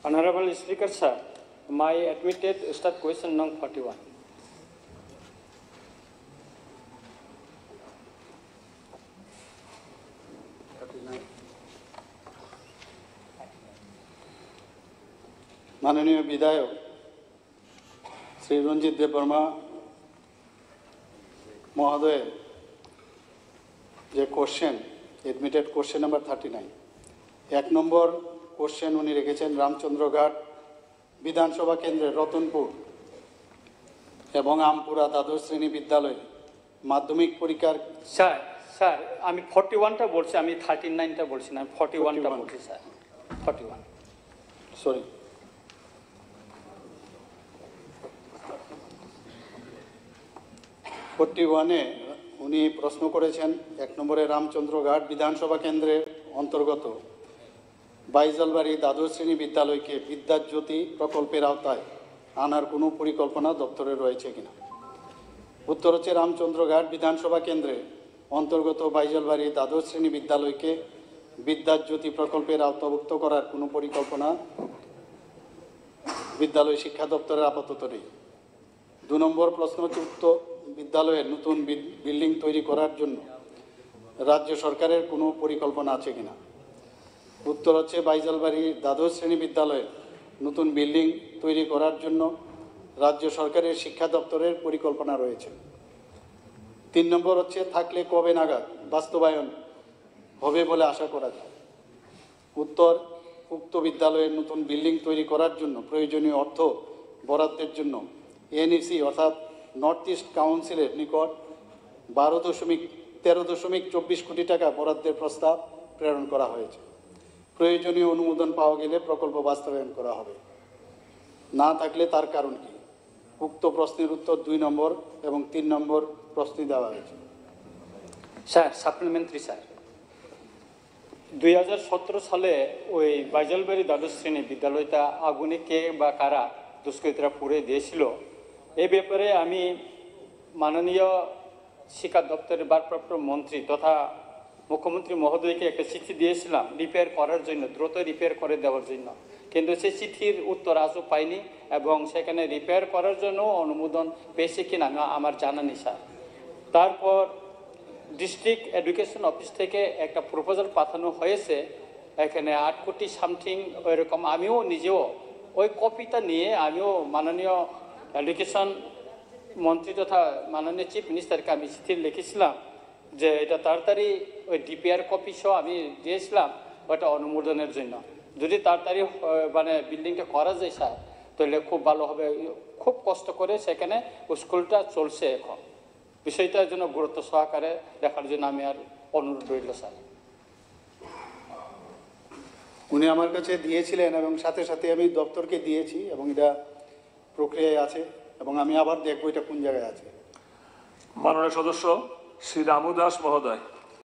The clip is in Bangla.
Honorable Speaker, sir, my admitted start question number 41. माननीय विधायक श्री रंजित देवबर्मा महोदय जे क्वेश्चन एडमिटेड क्वेश्चन नम्बर 39 एक नम्बर क्वेश्चन उनी रेखेছেন रामचंद्रघाट विधानसभा केंद्रे रतनपुर एवं आमपुरा द्वादश श्रेणी विद्यालय माध्यमिक परीक्षार Sir, sir, আমি 41টা বলছি, আমি 39টা বলছি না, 41টা বলছি স্যার, 41. सॉरी फोर्टी उनी प्रश्न करेছেন एक नम्बरे रामचंद्रघाट विधानसभा केंद्रेर अंतर्गत বাইজলবাড়ি দ্বাদশ শ্রেণী বিদ্যালয়কে বিদ্যাজ্যোতি প্রকল্পের আওতায় আনার কোনো পরিকল্পনা দপ্তরে রয়েছে কিনা। উত্তর হচ্ছে রামচন্দ্রঘাট বিধানসভা কেন্দ্রে অন্তর্গত বাইজলবাড়ি দ্বাদশ শ্রেণী বিদ্যালয়কে বিদ্যাজ্যোতি প্রকল্পের আওতাভুক্ত করার কোনো পরিকল্পনা বিদ্যালয় শিক্ষা দপ্তরের আপাতত নেই। 2 নম্বর প্রশ্ন হচ্ছে উক্ত বিদ্যালয়ের নতুন বিল্ডিং তৈরি করার জন্য রাজ্য সরকারের কোনো পরিকল্পনা আছে কিনা। উত্তর হচ্ছে বাইজলবাড়ি দ্বাদশ শ্রেণী বিদ্যালয়ে নতুন বিল্ডিং তৈরি করার জন্য রাজ্য সরকারের শিক্ষা দপ্তরের পরিকল্পনা রয়েছে। 3 নম্বর হচ্ছে থাকলে কবে নাগাদ বাস্তবায়ন হবে বলে আশা করা যায়। উত্তর উক্ত বিদ্যালয়ের নতুন বিল্ডিং তৈরি করার জন্য প্রয়োজনীয় অর্থ বরাদ্দের জন্য এনইসি অর্থাৎ নর্থ ইস্ট কাউন্সিলের নিকট 13.24 কোটি টাকা বরাদ্দের প্রস্তাব প্রেরণ করা হয়েছে। প্রয়োজনীয় অনুমোদন পাওয়া গেলে প্রকল্প বাস্তবায়ন করা হবে, না থাকলে তার কারণ কি। উক্ত প্রশ্নের উত্তর 2 নম্বর এবং 3 নম্বর প্রশ্নে দেওয়া হয়েছে। স্যার, সাপ্লিমেন্টারি স্যার, 2017 সালে ওই বাইজলবাড়ি দ্বাদশ শ্রেণী বিদ্যালয়টা আগুনে কে বা কারা দুষ্কৃতীরা পুড়ে দিয়েছিল, এই ব্যাপারে আমি মাননীয় শিক্ষা দপ্তরের ভারপ্রাপ্ত মন্ত্রী তথা মুখ্যমন্ত্রী মহোদয়কে একটা চিঠি দিয়েছিলাম রিপেয়ার করার জন্য, দ্রুত রিপেয়ার করে দেওয়ার জন্য, কিন্তু সেই চিঠির উত্তর আজও পাইনি এবং সেখানে রিপেয়ার করার জন্য অনুমোদন পেয়েছে কিনা আমার জানা নেই স্যার। তারপর ডিস্ট্রিক্ট এডুকেশন অফিস থেকে একটা প্রপোজাল পাঠানো হয়েছে, এখানে 8 কোটি সামথিং ওইরকম। আমিও নিজেও ওই কপিটা নিয়ে আমিও মাননীয় এডুকেশন মন্ত্রী তথা মাননীয় চিফ মিনিস্টারকে আমি চিঠি লিখেছিলাম যে এটা তাড়াতাড়ি ওই ডিপিআর কপি সহ আমি দিয়েছিলাম ওটা অনুমোদনের জন্য। যদি তাড়াতাড়ি মানে বিল্ডিংটা করা যায় স্যার, তাহলে খুব ভালো হবে। খুব কষ্ট করে সেখানে স্কুলটা চলছে এখন, বিষয়টার জন্য গুরুত্ব সহকারে দেখার জন্য আমি আর অনুরোধ রইল স্যার। উনি আমার কাছে দিয়েছিলেন এবং সাথে সাথে আমি দপ্তরকে দিয়েছি এবং এটা প্রক্রিয়ায় আছে এবং আমি আবার দেখবো এটা কোন জায়গায় আছে। মাননীয় সদস্য শ্রী রামু দাস মহোদয়।